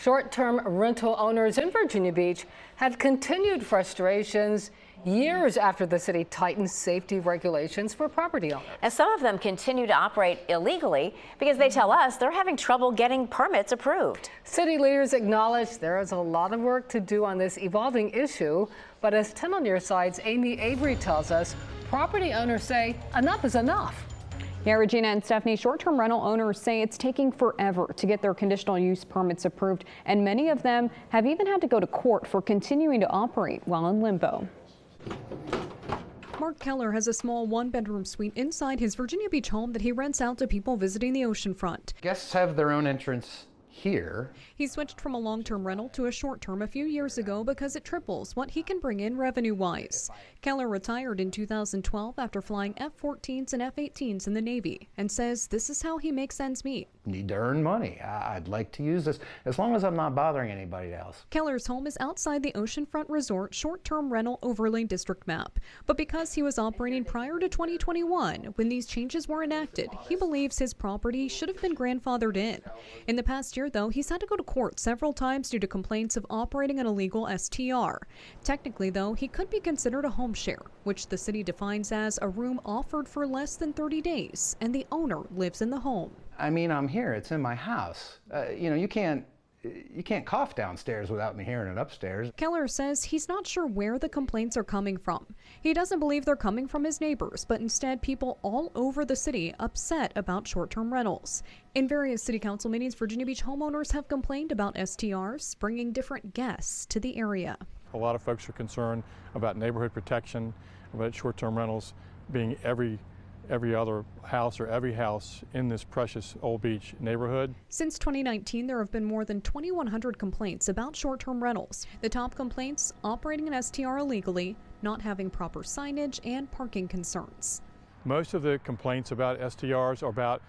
Short-term rental owners in Virginia Beach have continued frustrations years after the city tightened safety regulations for property owners. And some of them continue to operate illegally because they tell us they're having trouble getting permits approved. City leaders acknowledge there is a lot of work to do on this evolving issue, but as 10 on your side's Amy Avery tells us, property owners say enough is enough. Yeah, Regina and Stephanie, short-term rental owners say it's taking forever to get their conditional use permits approved, and many of them have even had to go to court for continuing to operate while in limbo. Mark Keller has a small one-bedroom suite inside his Virginia Beach home that he rents out to people visiting the oceanfront. Guests have their own entrance here. He switched from a long-term rental to a short-term a few years ago because it triples what he can bring in revenue-wise. Keller retired in 2012 after flying F-14s and F-18s in the Navy and says this is how he makes ends meet. Need to earn money. I'd like to use this as long as I'm not bothering anybody else. Keller's home is outside the Oceanfront Resort short-term rental overlay district map. But because he was operating prior to 2021, when these changes were enacted, he believes his property should have been grandfathered in. In the past year, though, he's had to go to court several times due to complaints of operating an illegal STR. Technically, though, he could be considered a home share, which the city defines as a room offered for less than 30 days, and the owner lives in the home. I mean, I'm here. It's in my house. You can't cough downstairs without me hearing it upstairs. Keller says he's not sure where the complaints are coming from. He doesn't believe they're coming from his neighbors, but instead people all over the city upset about short-term rentals. In various city council meetings, Virginia Beach homeowners have complained about STRs bringing different guests to the area. A lot of folks are concerned about neighborhood protection, about short-term rentals being every other house or every house in this precious Old Beach neighborhood. Since 2019, there have been more than 2,100 complaints about short-term rentals. The top complaints: operating an STR illegally, not having proper signage, and parking concerns. Most of the complaints about STRs are about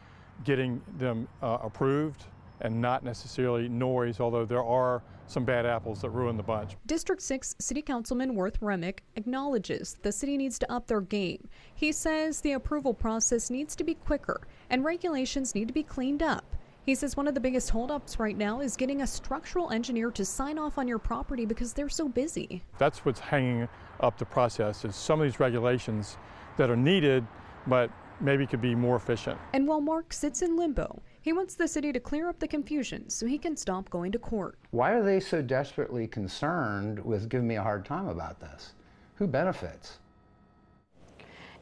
getting them approved and not necessarily noise, although there are some bad apples that ruin the bunch. District 6 City Councilman Worth Remick acknowledges the city needs to up their game. He says the approval process needs to be quicker and regulations need to be cleaned up. He says one of the biggest holdups right now is getting a structural engineer to sign off on your property because they're so busy. That's what's hanging up the process, is some of these regulations that are needed but maybe could be more efficient. And while Mark sits in limbo, he wants the city to clear up the confusion so he can stop going to court. Why are they so desperately concerned with giving me a hard time about this? Who benefits?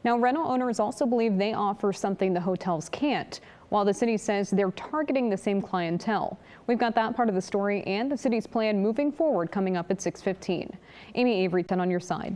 Now, rental owners also believe they offer something the hotels can't, while the city says they're targeting the same clientele. We've got that part of the story and the city's plan moving forward coming up at 6:15. Amy Avery, 10 on your side.